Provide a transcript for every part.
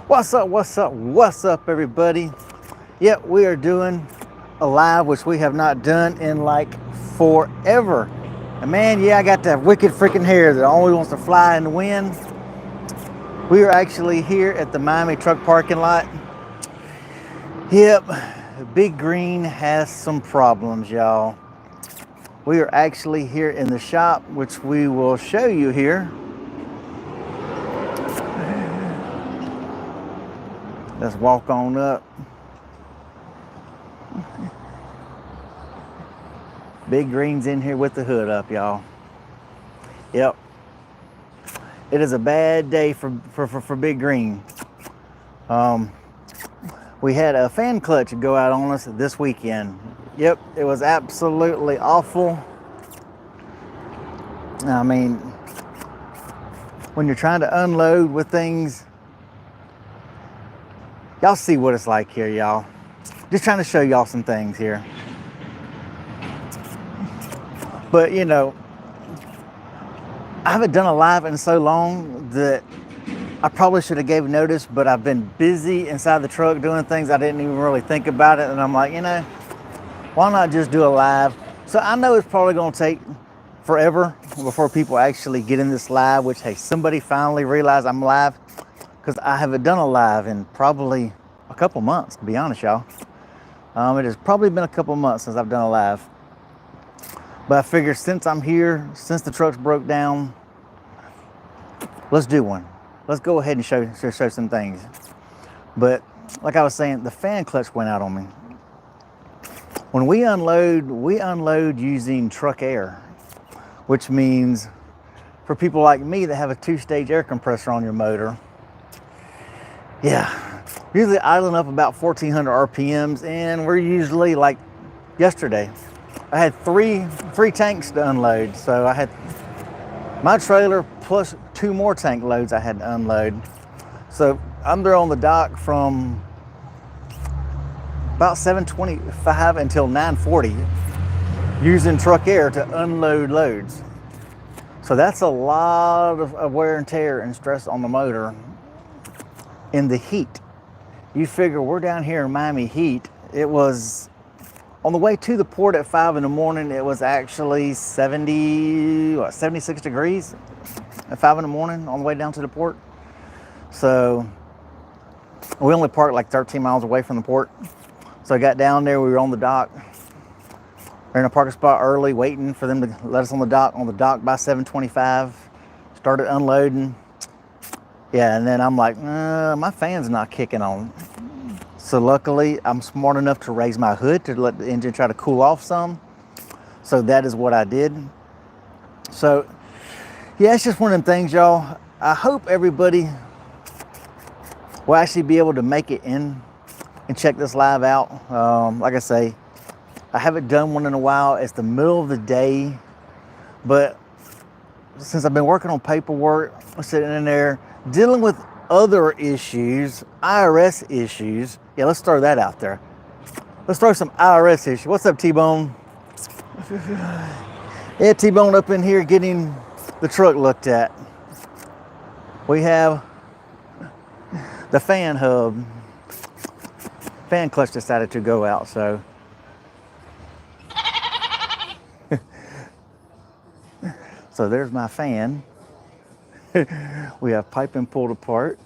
What's up, what's up, what's up, everybody? Yep, we are doing a live, which we have not done in like forever. And man, yeah, I got that wicked freaking hair that always wants to fly in the wind. We are actually here at the Miami truck parking lot. Yep, Big Green has some problems, y'all. We are actually here in the shop, which we will show you here. Let's walk on up. Big Green's in here with the hood up, y'all. Yep. It is a bad day for Big Green. We had a fan clutch go out on us this weekend. Yep, it was absolutely awful. I mean, when you're trying to unload with things, y'all see what it's like here, y'all. Just trying to show y'all some things here. But you know, I haven't done a live in so long that I probably should have gave notice, but I've been busy inside the truck doing things I didn't even really think about it. And I'm like, you know, why not just do a live? So I know it's probably gonna take forever before people actually get in this live, which, hey, somebody finally realized I'm live, because I haven't done a live in probably a couple months, to be honest, y'all. It has probably been a couple months since I've done a live. But I figured since I'm here, since the truck's broke down, let's do one. Let's go ahead and show some things. But like I was saying, the fan clutch went out on me. When we unload using truck air, which means for people like me that have a 2-stage air compressor on your motor, yeah, usually idling up about 1400 RPMs, and we're usually, like yesterday, I had three tanks to unload. So I had my trailer plus 2 more tank loads I had to unload. So I'm there on the dock from about 7:25 until 9:40 using truck air to unload loads. So that's a lot of wear and tear and stress on the motor in the heat. You figure we're down here in Miami heat. It was on the way to the port at 5 in the morning, it was actually 76 degrees at 5 in the morning on the way down to the port. So we only parked like 13 miles away from the port. So I got down there, we were on the dock. We're in a parking spot early, waiting for them to let us on the dock by 7:25. Started unloading. Yeah, and then I'm like, my fan's not kicking on. So luckily, I'm smart enough to raise my hood to let the engine try to cool off some. So that is what I did. So yeah, it's just one of them things, y'all. I hope everybody will actually be able to make it in and check this live out. Like I say, I haven't done one in a while. It's the middle of the day, but since I've been working on paperwork, I'm sitting in there dealing with other issues, IRS issues. Yeah, let's throw that out there. Let's throw some IRS issues. What's up, T-Bone? Yeah, T-Bone up in here getting the truck looked at. We have the fan hub. Fan clutch decided to go out, so. So there's my fan. We have piping pulled apart.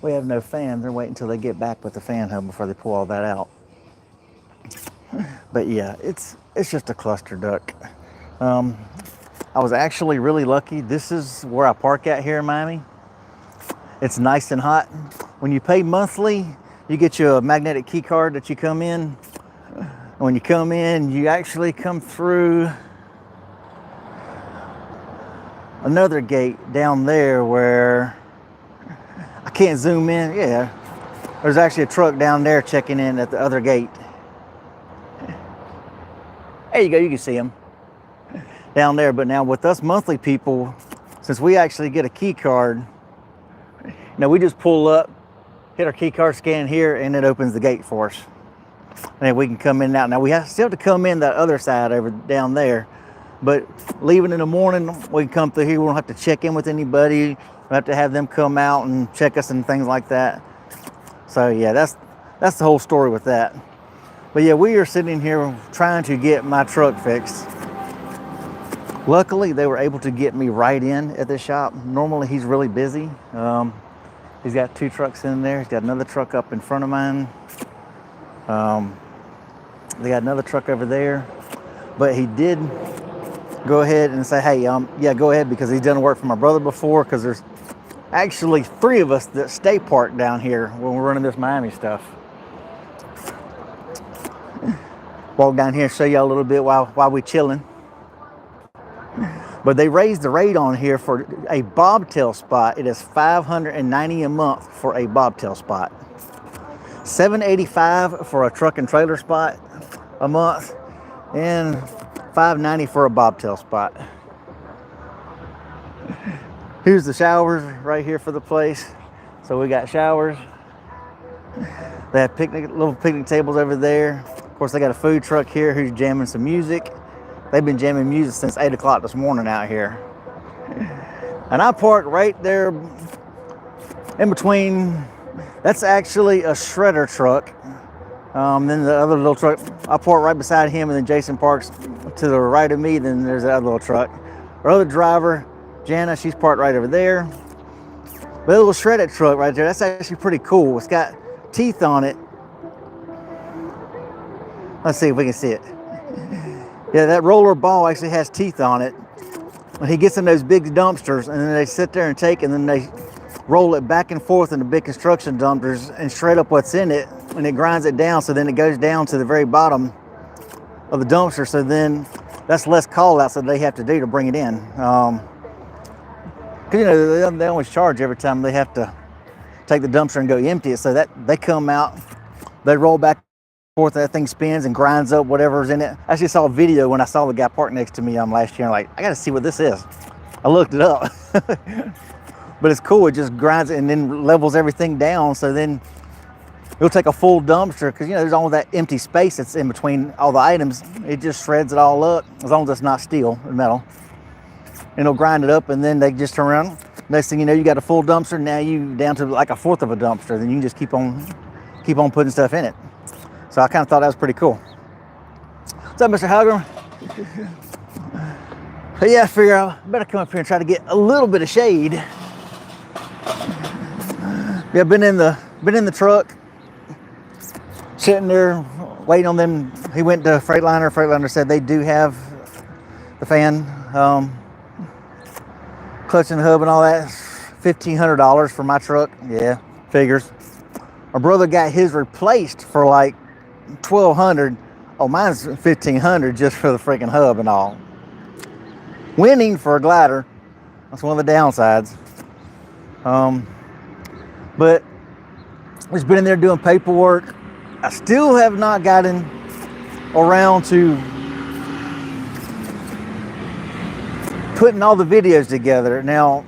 We have no fan. They're waiting until they get back with the fan hub before they pull all that out. But yeah, it's just a cluster duck. I was actually really lucky. This is where I park at here in Miami. It's nice and hot. When you pay monthly, you get you a magnetic key card that you come in. And when you come in, you actually come through another gate down there where I can't zoom in. Yeah, there's actually a truck down there checking in at the other gate. There you go, you can see them down there. But now with us monthly people, since we actually get a key card, now we just pull up, hit our key card scan here, and it opens the gate for us. And then we can come in and out. Now we still have to come in that other side over down there, but leaving in the morning, we can come through here. We don't have to check in with anybody. We have to have them come out and check us and things like that. So yeah, that's the whole story with that. But yeah, we are sitting here trying to get my truck fixed. Luckily, they were able to get me right in at this shop. Normally, he's really busy. He's got 2 trucks in there. He's got another truck up in front of mine. They got another truck over there. But he did go ahead and say, hey, yeah, go ahead, because he's done work for my brother before, because there's actually 3 of us that stay parked down here when we're running this Miami stuff. Walk down here and show y'all a little bit while we chilling. But they raised the rate on here for a bobtail spot. It is $590 a month for a bobtail spot. $785 for a truck and trailer spot a month, and $590 for a bobtail spot. Here's the showers right here for the place. So we got showers. They have little picnic tables over there. Of course, they got a food truck here who's jamming some music. They've been jamming music since 8 o'clock this morning out here. And I parked right there in between. That's actually a shredder truck. Then the other little truck, I park right beside him, and then Jason parks to the right of me. Then there's that other little truck. Our other driver, Jana, she's parked right over there. But the little shredded truck right there, that's actually pretty cool. It's got teeth on it. Let's see if we can see it. Yeah, that roller ball actually has teeth on it. When he gets in those big dumpsters, and then they sit there and take, and then they roll it back and forth in the big construction dumpsters and shred up what's in it, and it grinds it down, so then it goes down to the very bottom of the dumpster. So then that's less call outs that they have to do to bring it in. Because you know, they always charge every time they have to take the dumpster and go empty it. So that they come out, they roll back and forth, that thing spins and grinds up whatever's in it. I actually saw a video when I saw the guy parked next to me last year. I'm like, I got to see what this is. I looked it up. But it's cool. It just grinds it and then levels everything down. So then it'll take a full dumpster, because you know there's all that empty space that's in between all the items. It just shreds it all up, as long as it's not steel or metal. And it'll grind it up, and then they just turn around. Next thing you know, you got a full dumpster. Now you down to like a fourth of a dumpster. Then you can just keep on putting stuff in it. So I kind of thought that was pretty cool. What's up, Mr. Hugger? But yeah, I figure I better come up here and try to get a little bit of shade. Yeah, been in the truck, sitting there waiting on them. He went to Freightliner. Freightliner said they do have the fan, clutch and hub and all that. $1,500 for my truck. Yeah, figures. My brother got his replaced for like $1,200. Oh, mine's $1,500 just for the freaking hub and all. Winning for a glider. That's one of the downsides. But just been in there doing paperwork. I still have not gotten around to putting all the videos together. Now,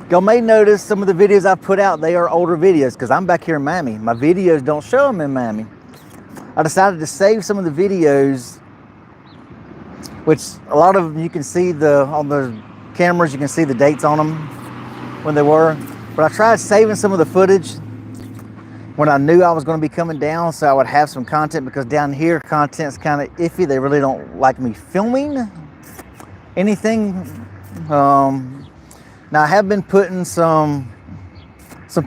y'all may notice some of the videos I put out, they are older videos, because I'm back here in Miami. My videos don't show them in Miami. I decided to save some of the videos, which a lot of them you can see on the cameras, you can see the dates on them when they were. But I tried saving some of the footage when I knew I was going to be coming down, so I would have some content, because down here content's kind of iffy. They really don't like me filming anything. Now I have been putting some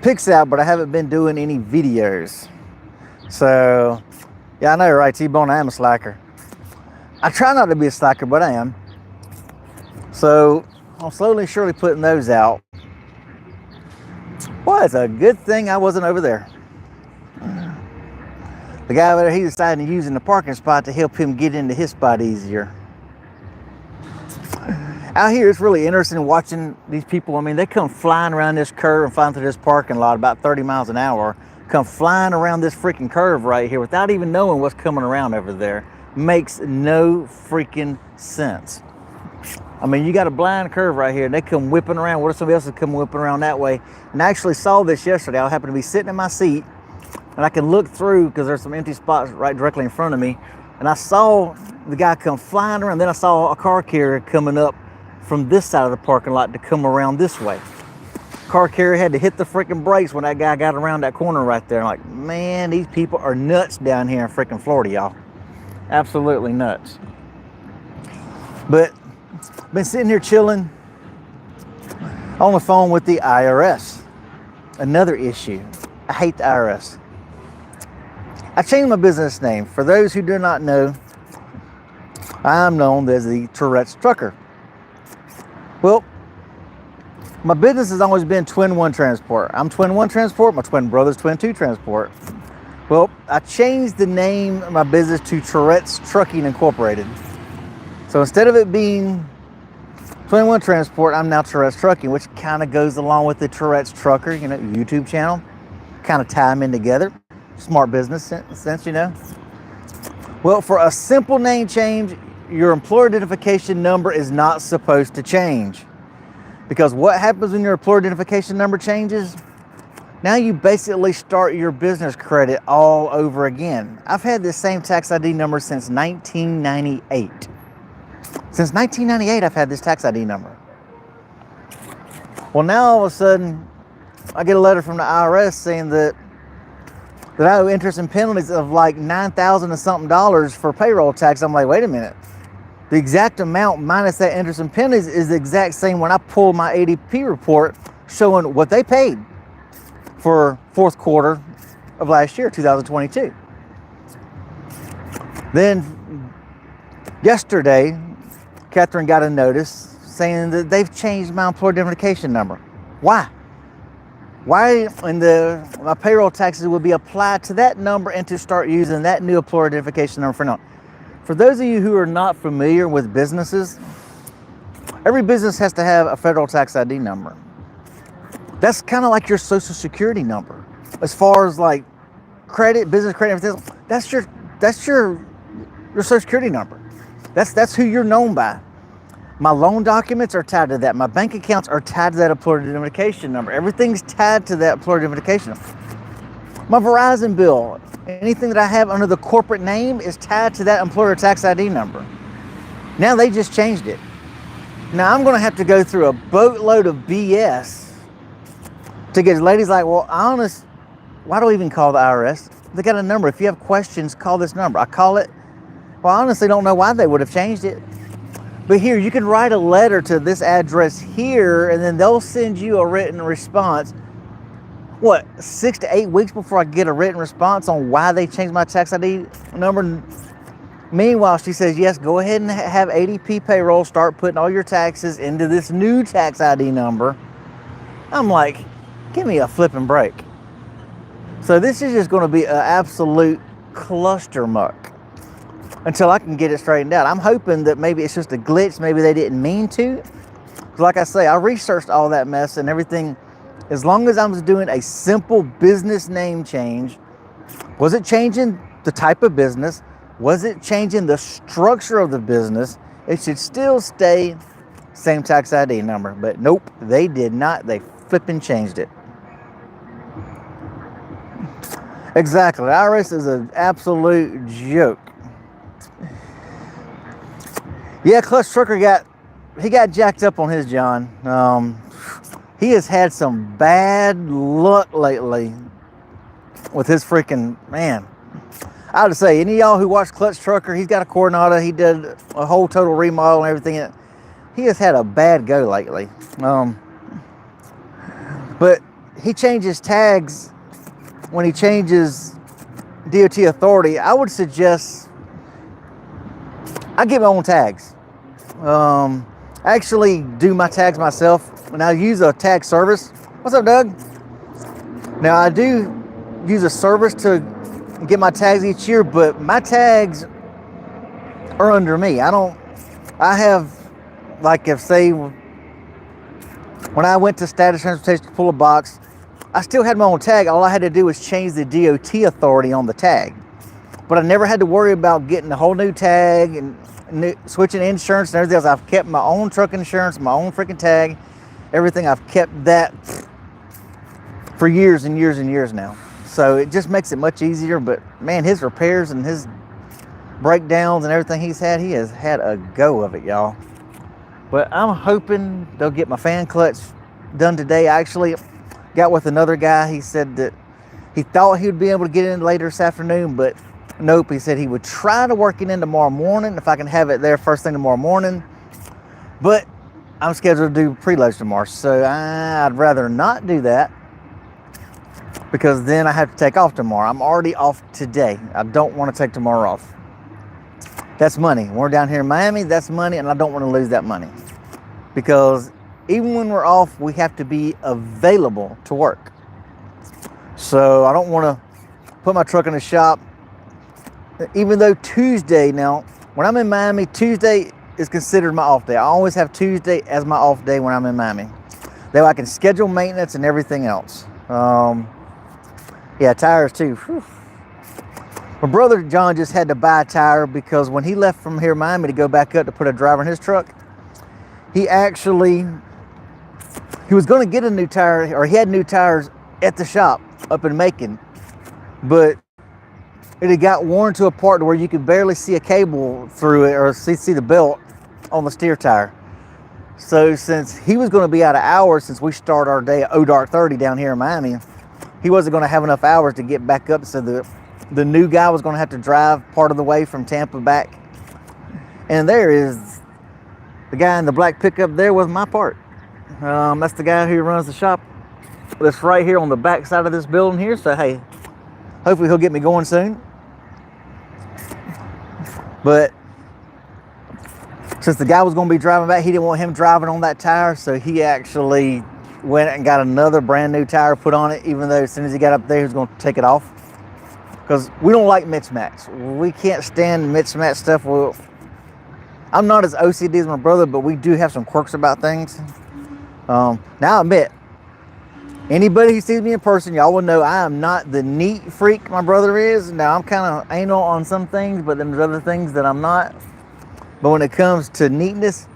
pics out, but I haven't been doing any videos. So yeah, I know, right, T-Bone, I am a slacker. I try not to be a slacker, but I am. So I'm slowly surely putting those out. Well, it's a good thing I wasn't over there. The guy over there, he decided to use in the parking spot to help him get into his spot easier. Out here, it's really interesting watching these people. I mean, they come flying around this curve and flying through this parking lot about 30 miles an hour, come flying around this freaking curve right here without even knowing what's coming around over there. Makes no freaking sense. I mean, you got a blind curve right here, and they come whipping around. What if somebody else is coming whipping around that way? And I actually saw this yesterday. I happened to be sitting in my seat, and I can look through because there's some empty spots right directly in front of me. And I saw the guy come flying around. Then I saw a car carrier coming up from this side of the parking lot to come around this way. Car carrier had to hit the freaking brakes when that guy got around that corner right there. I'm like, man, these people are nuts down here in freaking Florida, y'all. Absolutely nuts. But been sitting here chilling on the phone with the IRS. Another issue. I hate the IRS. I changed my business name. For those who do not know, I'm known as the Tourette's Trucker. Well, my business has always been Twin One Transport. I'm Twin One Transport. My twin brother's Twin Two Transport. Well, I changed the name of my business to Tourette's Trucking Incorporated. So instead of it being Twin One Transport, I'm now Tourette's Trucking, which kind of goes along with the Tourette's Trucker, YouTube channel. Kind of tie them in together. Smart business sense, Well, for a simple name change, your employer identification number is not supposed to change. Because what happens when your employer identification number changes? Now you basically start your business credit all over again. I've had this same tax ID number since 1998. Since 1998, I've had this tax ID number. Well, now all of a sudden, I get a letter from the IRS saying that I owe interest and penalties of like $9,000 and something for payroll tax. I'm like, wait a minute. The exact amount minus that interest and penalties is the exact same when I pull my ADP report showing what they paid for fourth quarter of last year, 2022. Then yesterday, Catherine got a notice saying that they've changed my employer identification number. Why? Why in my payroll taxes would be applied to that number and to start using that new employer identification number for now. For those of you who are not familiar with businesses, every business has to have a federal tax ID number. That's kind of like your social security number. As far as like credit, business credit, everything, that's your social security number. That's who you're known by. My loan documents are tied to that. My bank accounts are tied to that employer identification number. Everything's tied to that employer identification number. My Verizon bill, anything that I have under the corporate name is tied to that employer tax ID number. Now they just changed it. Now I'm going to have to go through a boatload of BS to get ladies like, well, honest, why do we even call the IRS? They got a number. If you have questions, call this number. I call it. Well, I honestly don't know why they would have changed it. But here, you can write a letter to this address here, and then they'll send you a written response. What, 6 to 8 weeks before I get a written response on why they changed my tax ID number? Meanwhile, she says, yes, go ahead and have ADP payroll start putting all your taxes into this new tax ID number. I'm like, give me a flipping break. So this is just going to be an absolute cluster muck until I can get it straightened out. I'm hoping that maybe it's just a glitch. Maybe they didn't mean to. Like I say, I researched all that mess and everything. As long as I was doing a simple business name change, was it changing the type of business? Was it changing the structure of the business? It should still stay same tax ID number. But nope, they did not. They flipping changed it. Exactly. The IRS is an absolute joke. Yeah, Clutch Trucker got jacked up on his John. He has had some bad luck lately with his freaking, man. I would say, any of y'all who watch Clutch Trucker, he's got a Coronado. He did a whole total remodel and everything. He has had a bad go lately. But he changes tags when he changes DOT authority. I would suggest I get my own tags. I actually do my tags myself, and I use a tag service. What's up, Doug? Now, I do use a service to get my tags each year, but my tags are under me. I have, like, if say, when I went to Status Transportation to pull a box, I still had my own tag. All I had to do was change the DOT authority on the tag. But I never had to worry about getting a whole new tag and switching insurance and everything else. I've kept my own truck insurance, my own freaking tag, everything. I've kept that for years and years and years now. So it just makes it much easier. But man, his repairs and his breakdowns and everything he has had a go of it, y'all. But I'm hoping they'll get my fan clutch done today. I actually got with another guy. He said that he thought he would be able to get in later this afternoon, but nope. He said he would try to work it in tomorrow morning if I can have it there first thing tomorrow morning. But I'm scheduled to do preloads tomorrow, so I'd rather not do that because then I have to take off tomorrow. I'm already off today. I don't want to take tomorrow off. That's money. We're down here in Miami, that's money, and I don't want to lose that money. Because even when we're off, we have to be available to work. So I don't want to put my truck in the shop. Even though Tuesday, now, when I'm in Miami, Tuesday is considered my off day. I always have Tuesday as my off day when I'm in Miami. That way I can schedule maintenance and everything else. Yeah, tires too. Whew. My brother John just had to buy a tire because when he left from here in Miami to go back up to put a driver in his truck, he was going to get a new tire, or he had new tires at the shop up in Macon, but it had got worn to a part where you could barely see a cable through it or see the belt on the steer tire. So since he was going to be out of hours, since we start our day at dark 30 down here in Miami, he wasn't going to have enough hours to get back up. So the new guy was going to have to drive part of the way from Tampa back. And there is the guy in the black pickup there was my part. That's the guy who runs the shop that's right here on the back side of this building here. So hey, hopefully he'll get me going soon. But since the guy was going to be driving back, he didn't want him driving on that tire, so he actually went and got another brand new tire put on it, even though as soon as he got up there, he was going to take it off. Because we don't like mismatch. We can't stand mismatch stuff. Well, I'm not as OCD as my brother, but we do have some quirks about things. Now I admit, anybody who sees me in person, y'all will know I am not the neat freak my brother is. Now I'm kind of anal on some things, but then there's other things that I'm not. But when it comes to neatness,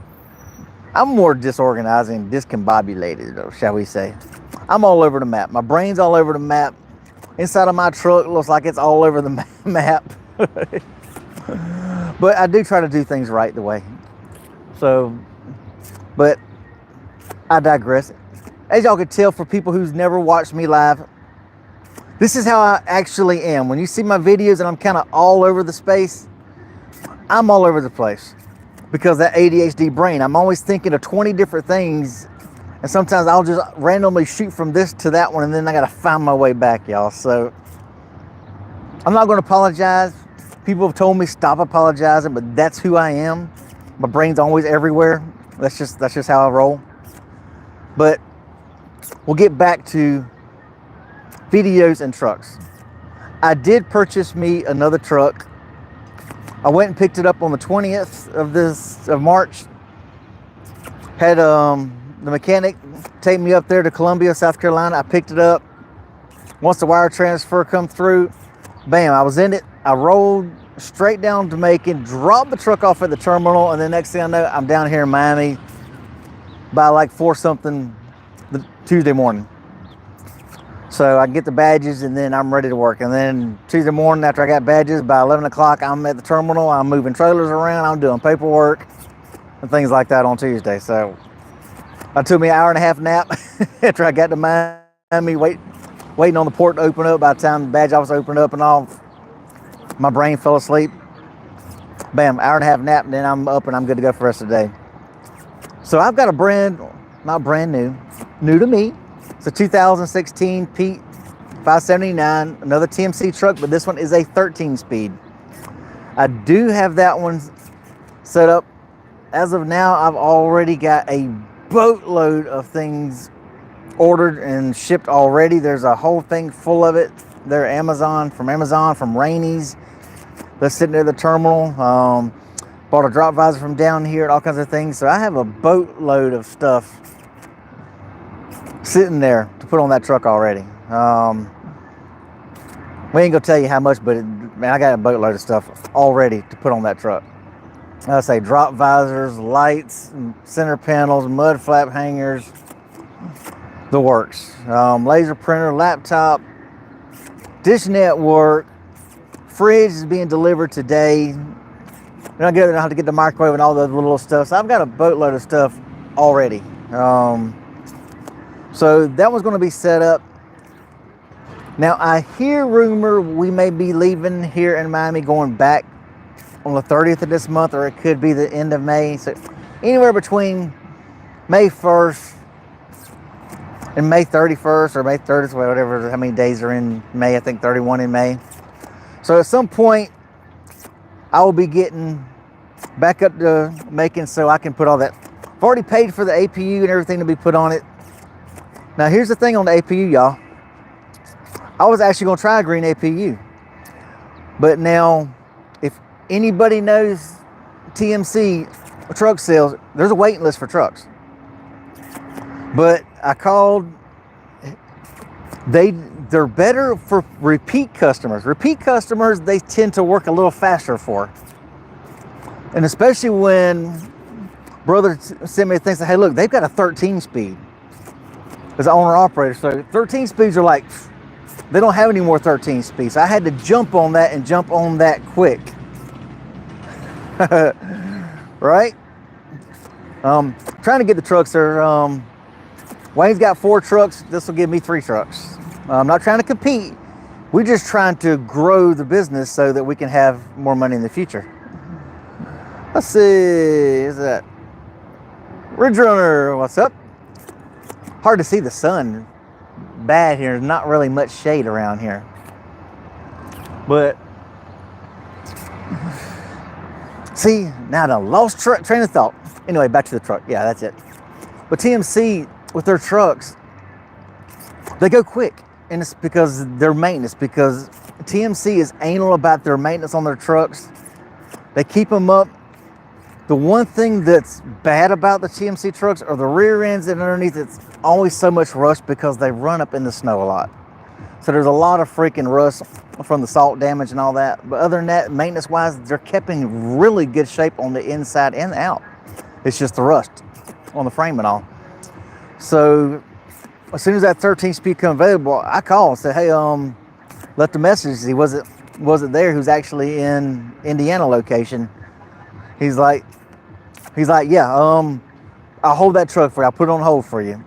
I'm more disorganized and discombobulated, shall we say. I'm all over the map. My brain's all over the map. Inside of my truck looks like it's all over the map. But I do try to do things right the way. So, but I digress. As y'all can tell, for people who's never watched me live, this is how I actually am. When you see my videos and I'm kind of all over the space, I'm all over the place because that ADHD brain. I'm always thinking of 20 different things, and sometimes I'll just randomly shoot from this to that one, and then I got to find my way back, y'all. So I'm not going to apologize. People have told me stop apologizing, but that's who I am. My brain's always everywhere. That's just how I roll. But we'll get back to videos and trucks. I did purchase me another truck. I went and picked it up on the 20th of March. Had the mechanic take me up there to Columbia, South Carolina. I picked it up. Once the wire transfer come through, bam, I was in it. I rolled straight down to Macon, dropped the truck off at the terminal, and the next thing I know, I'm down here in Miami by like 4 something the Tuesday morning. So I get the badges and then I'm ready to work. And then Tuesday morning after I got badges, by 11 o'clock, I'm at the terminal. I'm moving trailers around. I'm doing paperwork and things like that on Tuesday. So it took me an hour and a half nap after I got to Miami, waiting on the port to open up. By the time the badge office opened up and all, my brain fell asleep. Bam, hour and a half nap, and then I'm up and I'm good to go for the rest of the day. So I've got not brand new to me. It's a 2016 Pete 579, another TMC truck, but this one is a 13-speed. I do have that one set up. As of now, I've already got a boatload of things ordered and shipped already. There's a whole thing full of it. They're from Rainey's. They're sitting there at the terminal. Bought a drop visor from down here and all kinds of things. So I have a boatload of stuff sitting there to put on that truck already. We ain't gonna tell you how much, but man, I got a boatload of stuff already to put on that truck. I say drop visors, lights, center panels, mud flap hangers, the works. Laser printer, laptop, dish network, fridge is being delivered today. I don't have to get the microwave and all the little stuff. So I've got a boatload of stuff already. So that was going to be set up. Now I hear rumor we may be leaving here in Miami, going back on the 30th of this month, or it could be the end of May. So anywhere between May 1st and May 31st, or May 30th, whatever, how many days are in May. I think 31 in May. So at some point I will be getting back up to Macon so I can put all that. I've already paid for the APU and everything to be put on it. Now here's the thing on the APU, y'all. I was actually going to try a green APU. But now, if anybody knows TMC truck sales, there's a waiting list for trucks. But I called, they're better for repeat customers. Repeat customers, they tend to work a little faster for. And especially when brother sent me a thing, say, hey look, they've got a 13 speed as an owner operator. So 13 speeds are like, they don't have any more 13 speeds. So I had to jump on that and jump on that quick. Right? Trying to get the trucks there. Wayne's got 4 trucks. This will give me 3 trucks. I'm not trying to compete. We're just trying to grow the business so that we can have more money in the future. Let's see, is that Ridge Runner? What's up? Hard to see the sun. Bad here. Not really much shade around here. But see, now I lost train of thought. Anyway, back to the truck. Yeah, that's it. But TMC with their trucks, they go quick, and it's because their maintenance. Because TMC is anal about their maintenance on their trucks. They keep them up. The one thing that's bad about the TMC trucks are the rear ends and underneath. It's always so much rust because they run up in the snow a lot. So there's a lot of freaking rust from the salt damage and all that. But other than that, maintenance-wise, they're kept in really good shape on the inside and out. It's just the rust on the frame and all. So as soon as that 13 speed come available, I called and said, hey, left a message. He wasn't there. He was actually in Indiana location. He's like, yeah, I'll hold that truck for you. I'll put it on hold for you.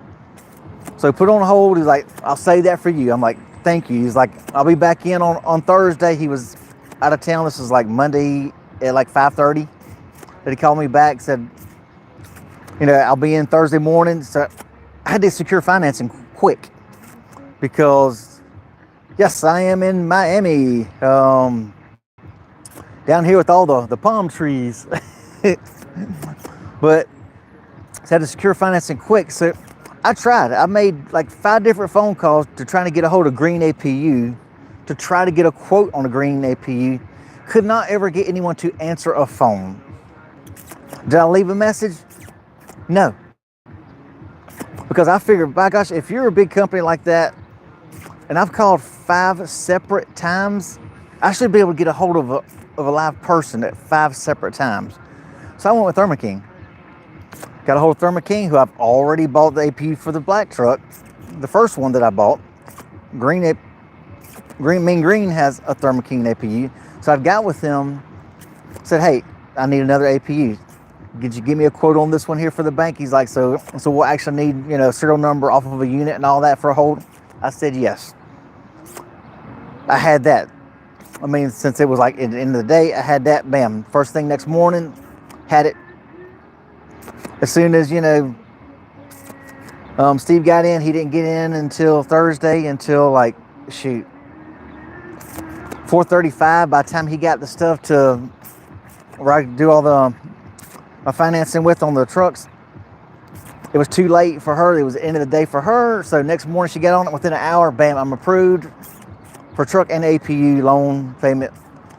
So he put it on hold. He's like, I'll save that for you. I'm like, thank you. He's like, I'll be back in on Thursday. He was out of town. This was like Monday at like 5:30. But he called me back, said, you know, I'll be in Thursday morning. So I had to secure financing quick because, yes, I am in Miami. Down here with all the palm trees. But I had to secure financing quick. So I tried. I made like 5 different phone calls to try to get a hold of green APU, to try to get a quote on a green APU. Could not ever get anyone to answer a phone. Did I leave a message? No. Because I figured, by gosh, if you're a big company like that, and I've called 5 separate times, I should be able to get a hold of a live person at 5 separate times. So I went with Thermo King. Got a hold of Thermo King, who I've already bought the APU for the black truck. The first one that I bought, Mean Green has a Thermo King APU. So I got with him, said, hey, I need another APU. Could you give me a quote on this one here for the bank? He's like, so we'll actually need, you know, serial number off of a unit and all that for a hold? I said, yes. I had that. I mean, since it was like at the end of the day, I had that, bam. First thing next morning, had it. As soon as, you know, Steve got in, he didn't get in until Thursday, until like, shoot, 4:35. By the time he got the stuff to where I could do all the my financing with on the trucks, it was too late for her. It was the end of the day for her. So next morning she got on it. Within an hour, bam, I'm approved for truck and APU loan payment.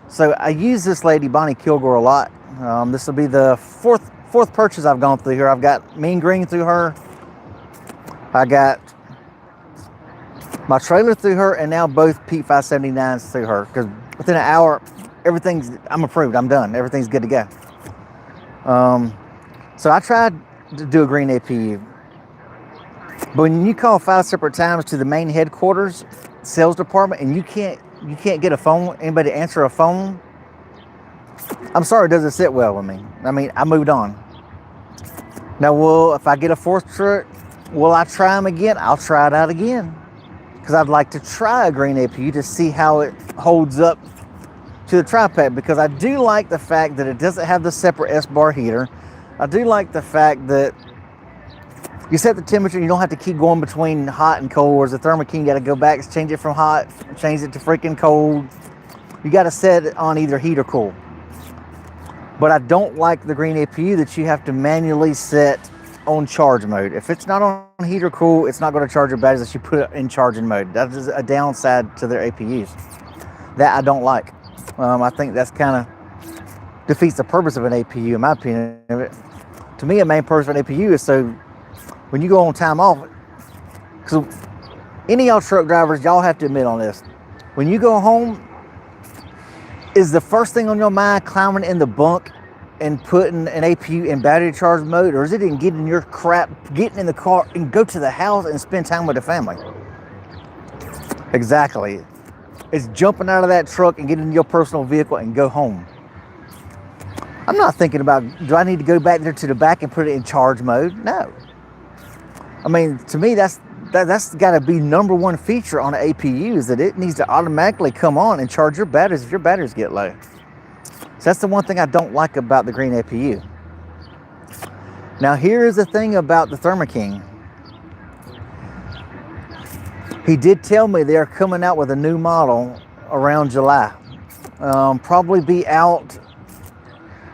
So I use this lady, Bonnie Kilgore, a lot. This will be the fourth purchase I've gone through here. I've got Mean Green through her. I got my trailer through her, and now both Pete 579s through her. Because within an hour, I'm approved. I'm done. Everything's good to go. So I tried to do a green APU. But when you call 5 separate times to the main headquarters sales department, and you can't get anybody to answer a phone, I'm sorry, it doesn't sit well with me. I mean, I moved on. Now, if I get a 4th truck, Will I try them again? I'll try it out again. Because I'd like to try a green APU to see how it holds up to the TriPack, because I do like the fact that it doesn't have the separate S-bar heater. I do like the fact that you set the temperature, you don't have to keep going between hot and cold, whereas the Thermo King, you got to go back, change it from hot, change it to freaking cold. You got to set it on either heat or cool. But I don't like the green APU that you have to manually set on charge mode. If it's not on heat or cool, it's not going to charge your batteries unless you put it in charging mode. That is a downside to their APUs. That I don't like. I think that's kind of defeats the purpose of an APU, in my opinion. To me, a main purpose of an APU is so when you go on time off, because any of y'all truck drivers, y'all have to admit on this, when you go home, is the first thing on your mind climbing in the bunk and putting an APU in battery charge mode, or is it in getting your crap, getting in the car and go to the house and spend time with the family? Exactly. It's jumping out of that truck and getting in your personal vehicle and go home. I'm not thinking about, do I need to go back there to the back and put it in charge mode? No. I mean, to me, that's got to be number one feature on an APU, is that it needs to automatically come on and charge your batteries if your batteries get low. So that's the one thing I don't like about the green APU. Now, here is the thing about the Thermo King. He did tell me they're coming out with a new model around July. Probably be out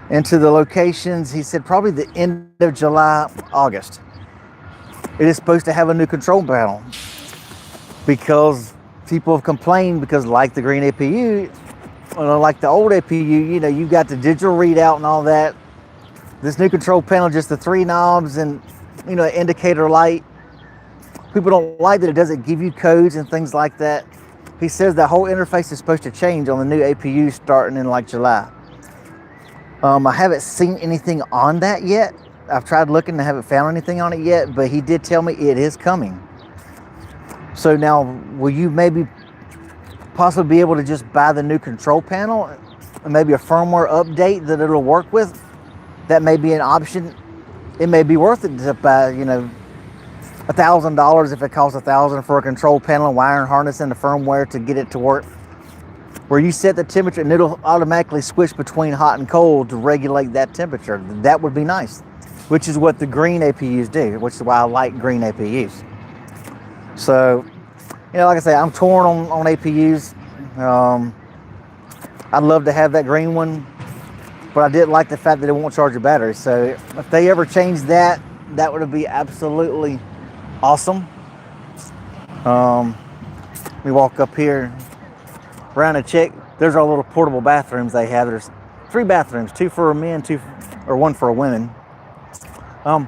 into the locations, he said probably the end of July, August. It is supposed to have a new control panel because people have complained, because like the green APU, like the old APU, you know, you got the digital readout and all that. This new control panel, just the 3 knobs and, you know, indicator light. People don't like that it doesn't give you codes and things like that. He says the whole interface is supposed to change on the new APU starting in like July. I haven't seen anything on that yet. I've tried looking and haven't found anything on it yet, but he did tell me it is coming. So now, will you maybe possibly be able to just buy the new control panel and maybe a firmware update that it'll work with? That may be an option. It may be worth it to buy, you know, $1,000 if it costs $1,000 for a control panel and wiring harness and the firmware to get it to work. Where you set the temperature and it'll automatically switch between hot and cold to regulate that temperature. That would be nice, which is what the green APUs do, which is why I like green APUs. So, you know, like I say, I'm torn on APUs. I'd love to have that green one, but I did like the fact that it won't charge your battery. So if they ever change that, that would be absolutely awesome. Let me walk up here, around and check. There's our little portable bathrooms they have. There's 3 bathrooms, 2 for men, 1 for women. Can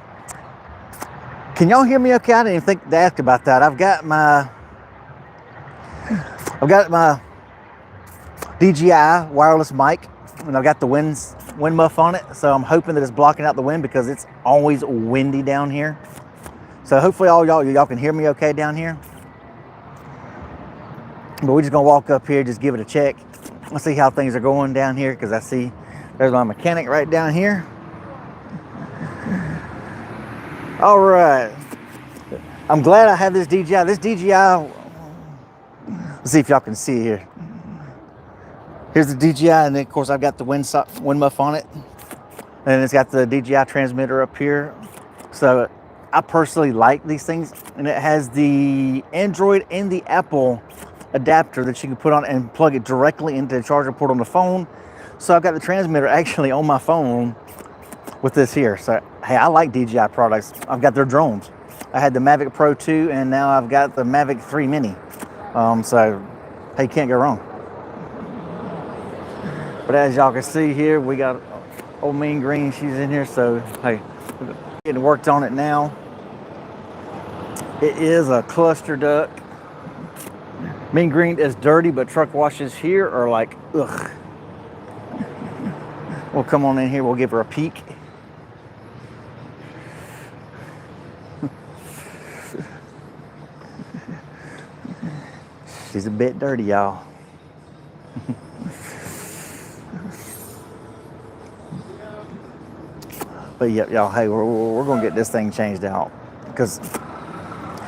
y'all hear me okay? I didn't even think to ask about that. I've got my DJI wireless mic, and I've got the wind muff on it. So I'm hoping that it's blocking out the wind because it's always windy down here. So hopefully all y'all can hear me okay down here. But we're just gonna walk up here, just give it a check. Let's see how things are going down here, because I see there's my mechanic right down here. All right. I'm glad I have this DJI. This DJI, let's see if y'all can see here. Here's the DJI, and then of course I've got the wind muff on it. And it's got the DJI transmitter up here. So I personally like these things. And it has the Android and the Apple adapter that you can put on and plug it directly into the charger port on the phone. So I've got the transmitter actually on my phone with this here. So hey, I like DJI products. I've got their drones. I had the Mavic Pro 2 and now I've got the Mavic 3 Mini. So hey, can't go wrong. But as y'all can see here, we got old Mean Green. She's in here. So hey, getting worked on it now. It is a cluster duck. Mean Green is dirty, but truck washes here are like, ugh. We'll come on in here, we'll give her a peek. She's a bit dirty, y'all. But yep, y'all, hey, we're gonna get this thing changed out, because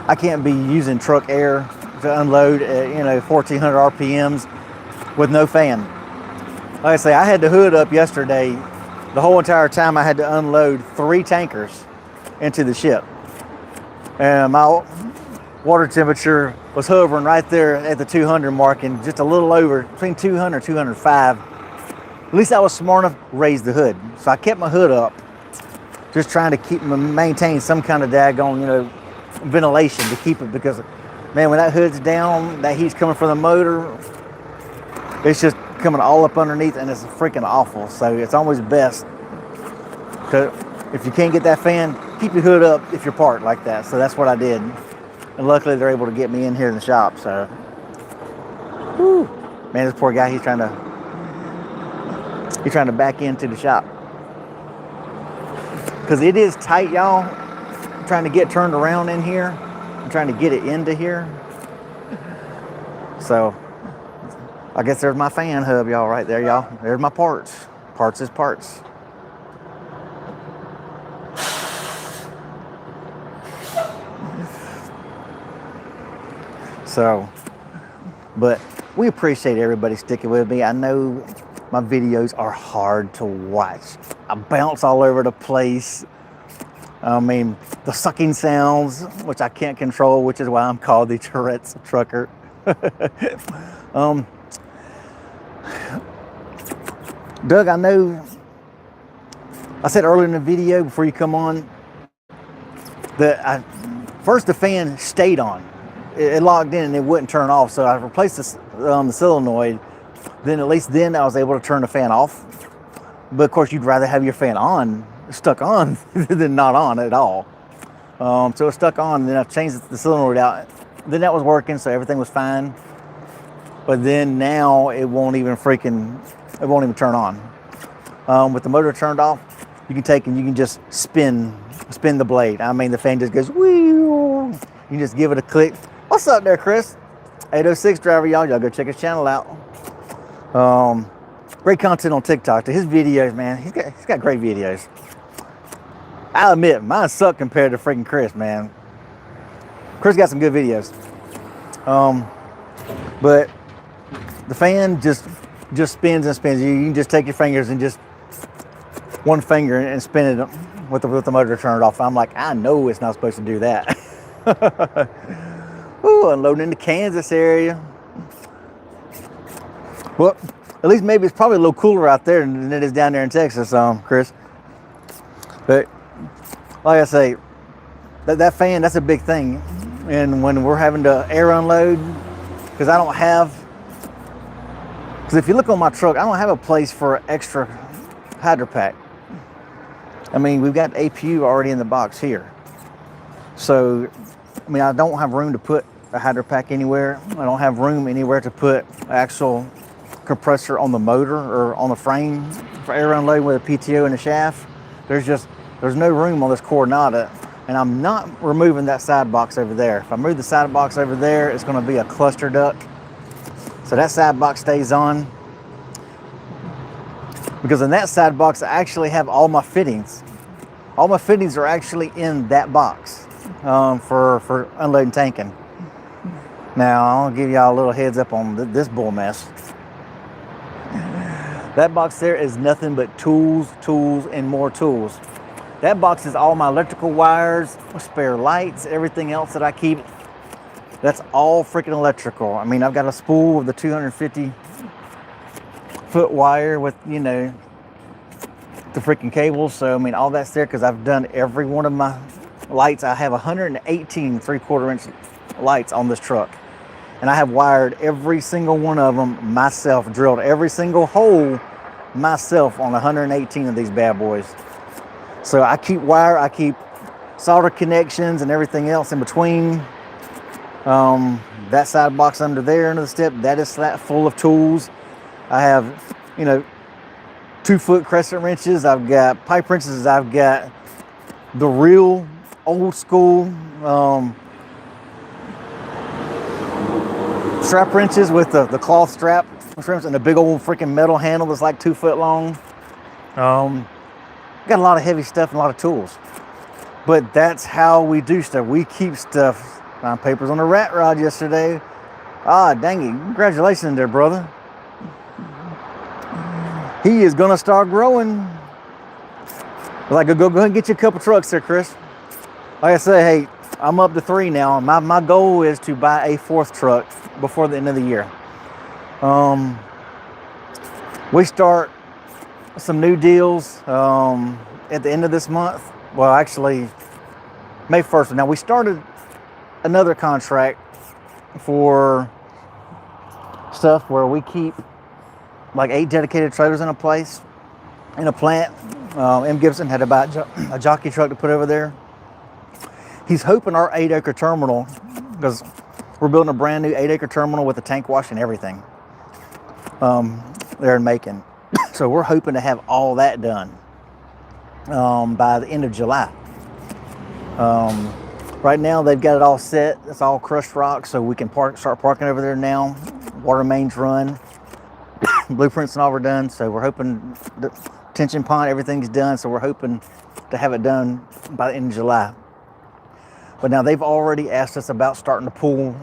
I can't be using truck air to unload at, 1400 RPMs with no fan. Like I say, I had the hood up yesterday. The whole entire time I had to unload 3 tankers into the ship. And my water temperature was hovering right there at the 200 mark, and just a little over, between 200 and 205. At least I was smart enough to raise the hood. So I kept my hood up, just trying to maintain some kind of daggone, ventilation to keep it, because, man, when that hood's down, that heat's coming from the motor, it's just coming all up underneath, and it's freaking awful. So it's always best to, if you can't get that fan, keep your hood up if you're parked like that. So that's what I did. And luckily they're able to get me in here in the shop. So, whew. Man, this poor guy, he's trying to back into the shop. Because it is tight, y'all. I'm trying to get turned around in here. I'm trying to get it into here. So, I guess there's my fan hub, y'all, right there, y'all. There's my parts. Parts is parts. So, but we appreciate everybody sticking with me. I know my videos are hard to watch. I bounce all over the place. I mean, the sucking sounds, which I can't control, which is why I'm called the Tourette's trucker. Doug, I know I said earlier in the video before you come on that first the fan stayed on. It logged in and it wouldn't turn off. So I replaced the solenoid. Then at least then I was able to turn the fan off. But of course you'd rather have your fan on, stuck on, than not on at all. So it stuck on, and then I changed the solenoid out. Then that was working, so everything was fine. But then now it won't even turn on. With the motor turned off, you can take and you can just spin the blade. I mean, the fan just goes wheel. You just give it a click. What's up there, Chris? 806 driver, y'all go check his channel out. Great content on TikTok. His videos, man, he's got great videos. I'll admit, mine suck compared to freaking Chris, man. Chris got some good videos. But the fan just spins and spins. You can just take your fingers and just one finger and spin it with the motor turned off. I'm like, I know it's not supposed to do that. Ooh, unloading into Kansas area. Well, at least maybe it's probably a little cooler out there than it is down there in Texas, Chris. But like I say, that fan, that's a big thing. And when we're having to air unload, because if you look on my truck, I don't have a place for an extra hydro pack. I mean, we've got APU already in the box here. So, I mean, I don't have room to put a hydro pack anywhere. I don't have room anywhere to put actual compressor on the motor or on the frame for air unloading with a PTO in the shaft. There's no room on this Coronado, and I'm not removing that side box over there. If I move the side box over there, it's going to be a cluster duct. So that side box stays on, because in that side box I actually have all my fittings. All my fittings are actually in that box for unloading tanking. Now I'll give y'all a little heads up on this bull mess. That box there is nothing but tools, and more tools. That box is all my electrical wires, spare lights, everything else that I keep. That's all freaking electrical. I mean, I've got a spool of the 250-foot wire with, the freaking cables. So, I mean, all that's there because I've done every one of my lights. I have 118 3/4 inch lights on this truck. And I have wired every single one of them myself, drilled every single hole myself on 118 of these bad boys. So I keep wire, I keep solder connections and everything else in between. That side box under there, under the step, that is full of tools. I have, 2-foot crescent wrenches. I've got pipe wrenches. I've got the real old school strap wrenches with the cloth strap and a big old freaking metal handle that's like 2 foot long. Got a lot of heavy stuff and a lot of tools. But that's how we do stuff. We keep stuff Found papers on the rat rod yesterday. Ah, dang it. Congratulations there, brother. He is going to start growing. Like, go ahead and get you a couple trucks there, Chris. Like I say, hey, I'm up to 3 now. My goal is to buy a 4th truck before the end of the year. We start some new deals at the end of this month. Well, actually, May 1st. Now, we started another contract for stuff where we keep like 8 dedicated trailers in a place, in a plant. M. Gibson had to buy a jockey truck to put over there. He's hoping our 8-acre terminal, because we're building a brand new 8-acre terminal with a tank wash and everything there in Macon. So we're hoping to have all that done by the end of July. Right now they've got it all set. It's all crushed rock, so we can start parking over there now. Water mains run, blueprints and all were done. So we're hoping the tension pond, everything's done. So we're hoping to have it done by the end of July. But now they've already asked us about starting to pull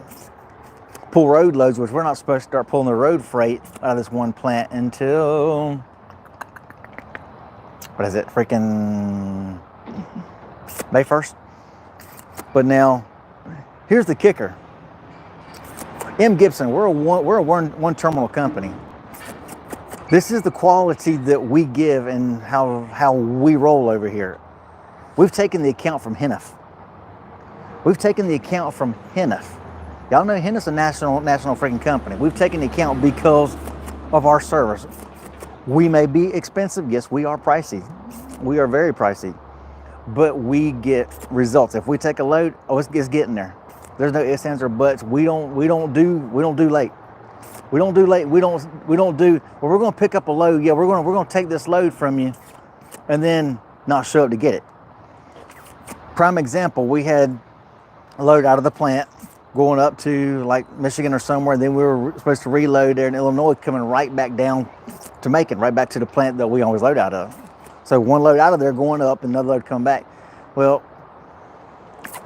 road loads, which we're not supposed to start pulling the road freight out of this one plant until, what is it, freaking May 1st. But now, here's the kicker. M. Gibson, we're a one terminal company. This is the quality that we give and how we roll over here. We've taken the account from Hennef. We've taken the account from Hennef. Y'all know Hennef's a national freaking company. We've taken the account because of our service. We may be expensive. Yes, we are pricey. We are very pricey. But we get results. If we take a load, it's getting there. There's no ifs, ands, or buts. We don't do late. We don't do late. We don't do, well, we're going to pick up a load. Yeah, we're going to take this load from you and then not show up to get it. Prime example, we had a load out of the plant going up to like Michigan or somewhere. Then we were supposed to reload there in Illinois, coming right back down to Macon, right back to the plant that we always load out of. So one load out of there going up, another load come back. Well,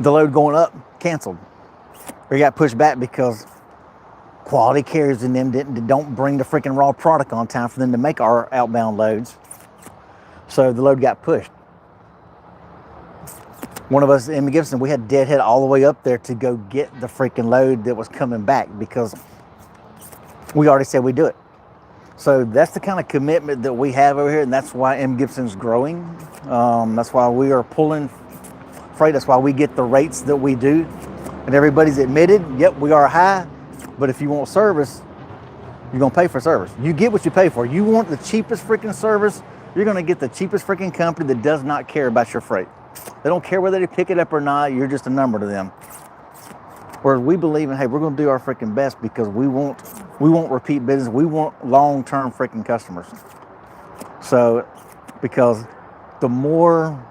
the load going up canceled. Or got pushed back because quality carriers in them don't bring the freaking raw product on time for them to make our outbound loads. So the load got pushed. One of us, M. Gibson, we had deadhead all the way up there to go get the freaking load that was coming back because we already said we'd do it. So that's the kind of commitment that we have over here, and that's why M. Gibson's growing. That's why we are pulling freight. That's why we get the rates that we do. And everybody's admitted, yep, we are high, but if you want service, you're gonna pay for service. You get what you pay for. You want the cheapest freaking service, you're gonna get the cheapest freaking company that does not care about your freight. They don't care whether they pick it up or not, you're just a number to them. Whereas we believe in, hey, we're gonna do our freaking best because we want repeat business, we want long-term freaking customers. So, because the more,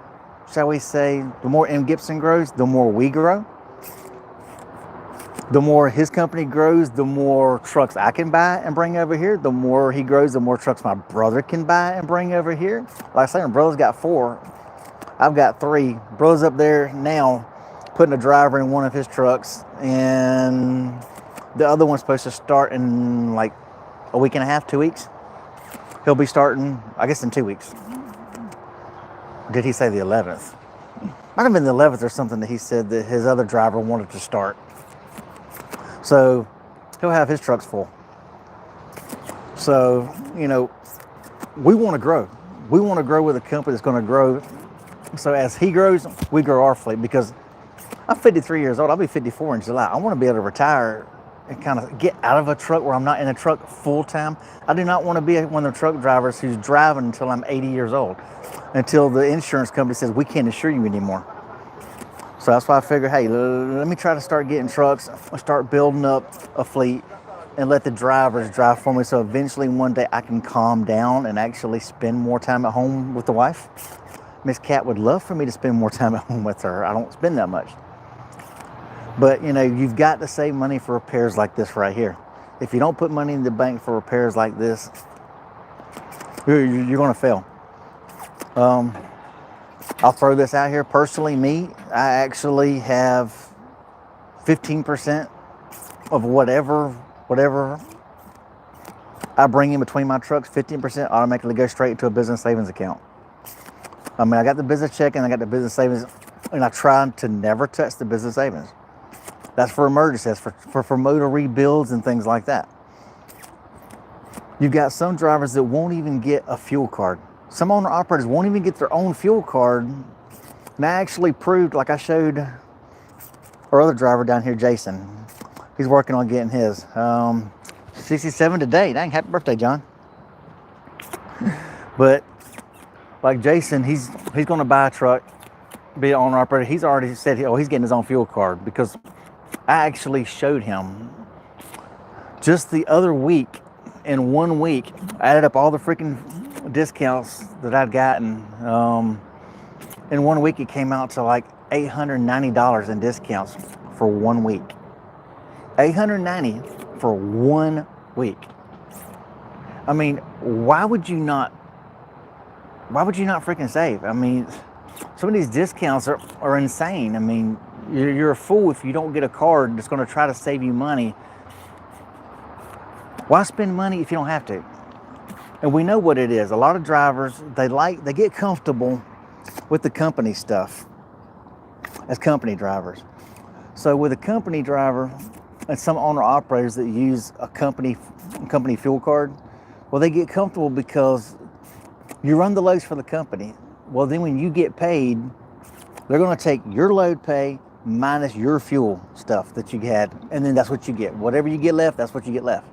shall we say, the more M. Gibson grows, the more we grow. The more his company grows, the more trucks I can buy and bring over here. The more he grows, the more trucks my brother can buy and bring over here. Like I say, my brother's got 4. I've got 3. Brother's up there now putting a driver in one of his trucks, and the other one's supposed to start in like a week and a half, 2 weeks. He'll be starting, I guess, in 2 weeks. Did he say the 11th? Might have been the 11th or something that he said that his other driver wanted to start. So he'll have his trucks full. So, you know, we want to grow. We want to grow with a company that's going to grow. So as he grows, we grow our fleet, because I'm 53 years old. I'll be 54 in July. I want to be able to retire and kind of get out of a truck where I'm not in a truck full time. I do not want to be one of the truck drivers who's driving until I'm 80 years old, until the insurance company says we can't insure you anymore. So that's why I figured, hey, let me try to start getting trucks, start building up a fleet, and let the drivers drive for me. So eventually one day I can calm down and actually spend more time at home with the wife. Miss Cat would love for me to spend more time at home with her. I don't spend that much. But, you know, you've got to save money for repairs like this right here. If you don't put money in the bank for repairs like this, you're going to fail. I'll throw this out here. Personally, I actually have 15% of whatever I bring in between my trucks, 15% automatically goes straight into a business savings account. I mean, I got the business checking, I got the business savings, and I try to never touch the business savings. That's for emergencies, for motor rebuilds and things like that. You've got some drivers that won't even get a fuel card. Some owner operators won't even get their own fuel card. And I actually proved, like I showed our other driver down here, Jason. He's working on getting his. 67 today. Dang, happy birthday, John. But like Jason, he's going to buy a truck, be an owner operator. He's already said, he's getting his own fuel card, because I actually showed him just the other week. In 1 week, I added up all the freaking discounts that I'd gotten. In 1 week, it came out to like $890 in discounts for 1 week. $890 for 1 week. I mean, why would you not freaking save? I mean, some of these discounts are insane. I mean, you're a fool if you don't get a card that's going to try to save you money. Why spend money if you don't have to? And we know what it is. A lot of drivers, they get comfortable with the company stuff as company drivers. So with a company driver and some owner operators that use a company fuel card, well, they get comfortable because you run the loads for the company. Well, then when you get paid, they're going to take your load pay minus your fuel stuff that you had, and then that's what you get. Whatever you get left, that's what you get left.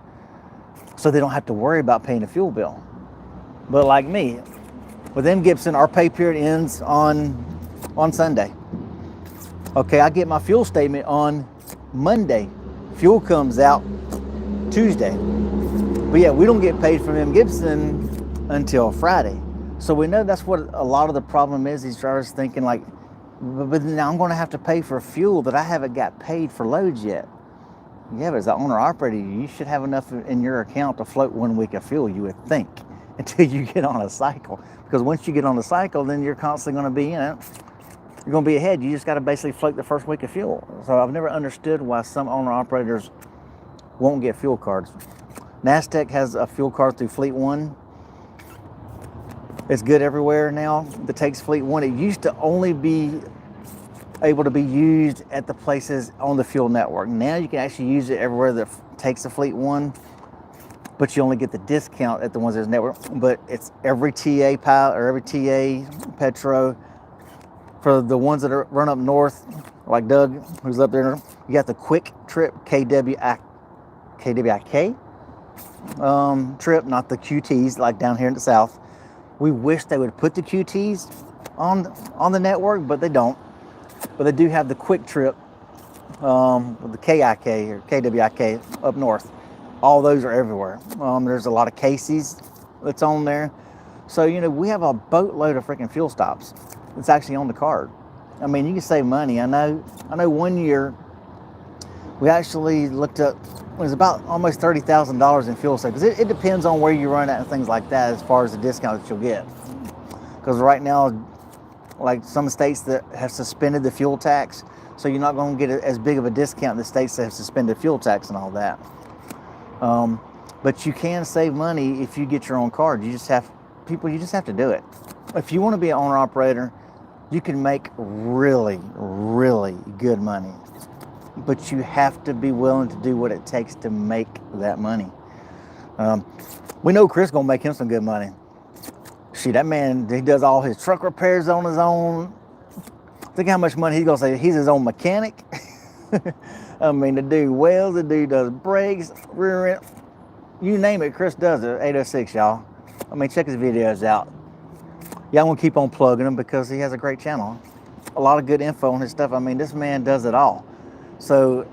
So they don't have to worry about paying a fuel bill. But like me, with them Gibson, our pay period ends on Sunday. Okay, I get my fuel statement on Monday. Fuel comes out Tuesday. But yeah, we don't get paid from them Gibson until Friday. So we know that's what a lot of the problem is. These drivers thinking like, but now I'm going to have to pay for fuel that I haven't got paid for loads yet. Yeah, but as an owner-operator, you should have enough in your account to float 1 week of fuel, you would think, until you get on a cycle. Because once you get on the cycle, then you're constantly going to be in it. You're going to be ahead. You just got to basically float the first week of fuel. So I've never understood why some owner-operators won't get fuel cards. NASTEC has a fuel card through Fleet One. It's good everywhere now that takes Fleet One. It used to only be able to be used at the places on the fuel network. Now you can actually use it everywhere that takes the Fleet One, but you only get the discount at the ones that's network. But it's every TA pilot or every TA Petro. For the ones that are run up north, like Doug, who's up there, you got the Quick Trip KWIK trip, not the QTs like down here in the south. We wish they would put the QTs on the network, but they don't. But they do have the Quick Trip, the KIK or KWIK up north. All those are everywhere. There's a lot of Casey's that's on there. So, we have a boatload of freaking fuel stops that's actually on the card. I mean, you can save money. I know 1 year we actually looked up, it was about almost $30,000 in fuel savings. It depends on where you run at and things like that as far as the discount that you'll get. Because right now, like some states that have suspended the fuel tax, so you're not going to get as big of a discount in the states that have suspended fuel tax and all that. But you can save money if you get your own card. You just have to do it. If you want to be an owner operator, you can make really, really good money. But you have to be willing to do what it takes to make that money. We know Chris gonna make him some good money. See, that man, he does all his truck repairs on his own. Think how much money he's gonna save. He's his own mechanic. I mean, the dude welds, the dude does brakes, rear end, you name it, Chris does it. 806, y'all. I mean, check his videos out. Yeah, I'm gonna keep on plugging him because he has a great channel. A lot of good info on his stuff. I mean, this man does it all. So,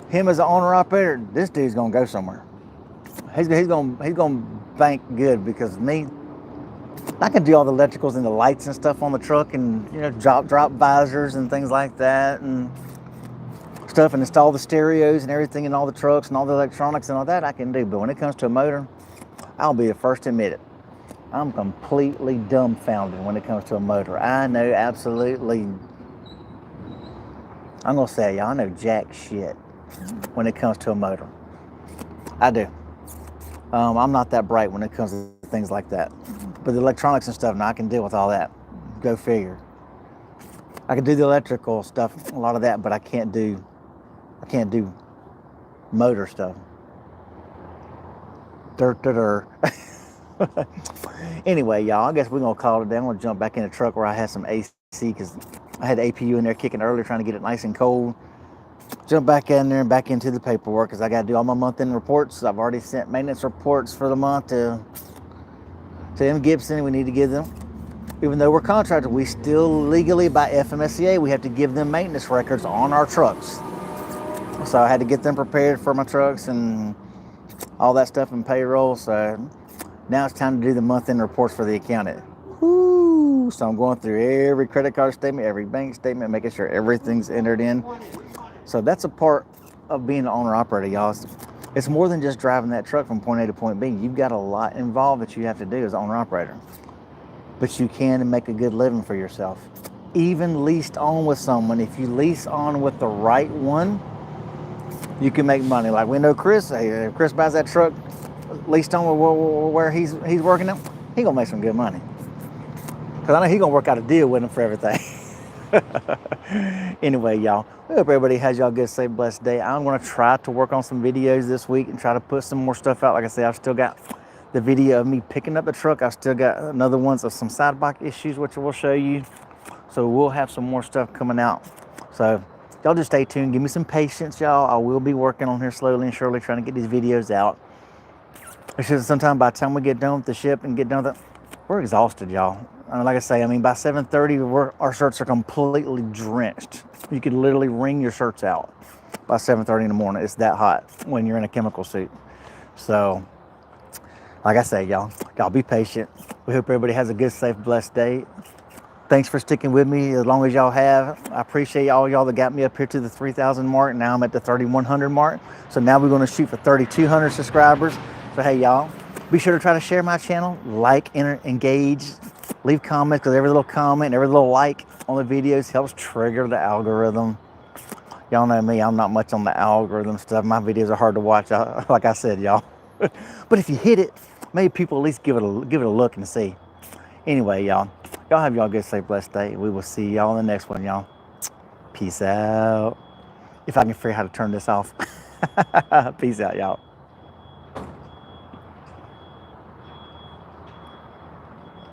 him as an owner operator, this dude's gonna go somewhere. He's gonna bank good, because me, I can do all the electricals and the lights and stuff on the truck, and drop visors and things like that and stuff, and install the stereos and everything in all the trucks and all the electronics and all that I can do. But when it comes to a motor, I'll be the first to admit it. I'm completely dumbfounded when it comes to a motor. I know absolutely I'm gonna say, y'all, I know jack shit when it comes to a motor. I do. I'm not that bright when it comes to things like that. But the electronics and stuff, now I can deal with all that. Go figure. I can do the electrical stuff, a lot of that, but I can't do motor stuff. Dirt. Anyway, y'all, I guess we're gonna call it down. I'm gonna jump back in the truck where I had some AC because I had APU in there kicking earlier, trying to get it nice and cold. Jump back in there and back into the paperwork because I got to do all my month-end reports. I've already sent maintenance reports for the month to M. Gibson. We need to give them, even though we're contracted, we still legally by FMSCA, we have to give them maintenance records on our trucks. So I had to get them prepared for my trucks and all that stuff in payroll. So now it's time to do the month-end reports for the accountant. Woo! So I'm going through every credit card statement, every bank statement, making sure everything's entered in. So that's a part of being an owner-operator, y'all. It's more than just driving that truck from point A to point B. You've got a lot involved that you have to do as an owner-operator. But you can make a good living for yourself. Even leased on with someone, if you lease on with the right one, you can make money. Like we know Chris, hey, if Chris buys that truck leased on where he's working at, he gonna make some good money. Because I know he's gonna work out a deal with him for everything. Anyway, y'all, I hope everybody has y'all a good, safe, blessed day. I'm going to try to work on some videos this week and try to put some more stuff out. Like I said, I've still got the video of me picking up the truck. I've still got another ones of some side block issues, which we'll show you. So we'll have some more stuff coming out. So y'all just stay tuned. Give me some patience, y'all. I will be working on here slowly and surely, trying to get these videos out. It's just sometimes by the time we get done with the ship and get done with it, we're exhausted, y'all. Like I say, I mean, by 7:30, our shirts are completely drenched. You could literally wring your shirts out by 7:30 in the morning. It's that hot when you're in a chemical suit. So, like I say, y'all be patient. We hope everybody has a good, safe, blessed day. Thanks for sticking with me as long as y'all have. I appreciate all y'all that got me up here to the 3,000 mark. Now I'm at the 3,100 mark. So now we're going to shoot for 3,200 subscribers. So hey, y'all, be sure to try to share my channel, like, engage, leave comments, because every little comment, every little like on the videos helps trigger the algorithm. Y'all know me, I'm not much on the algorithm stuff. My videos are hard to watch, like I said, y'all. But if you hit it, maybe people at least give it a look and see. Anyway, y'all have y'all a good, safe, blessed day. We will see y'all in the next one, y'all. Peace out. If I can figure out how to turn this off. Peace out, y'all.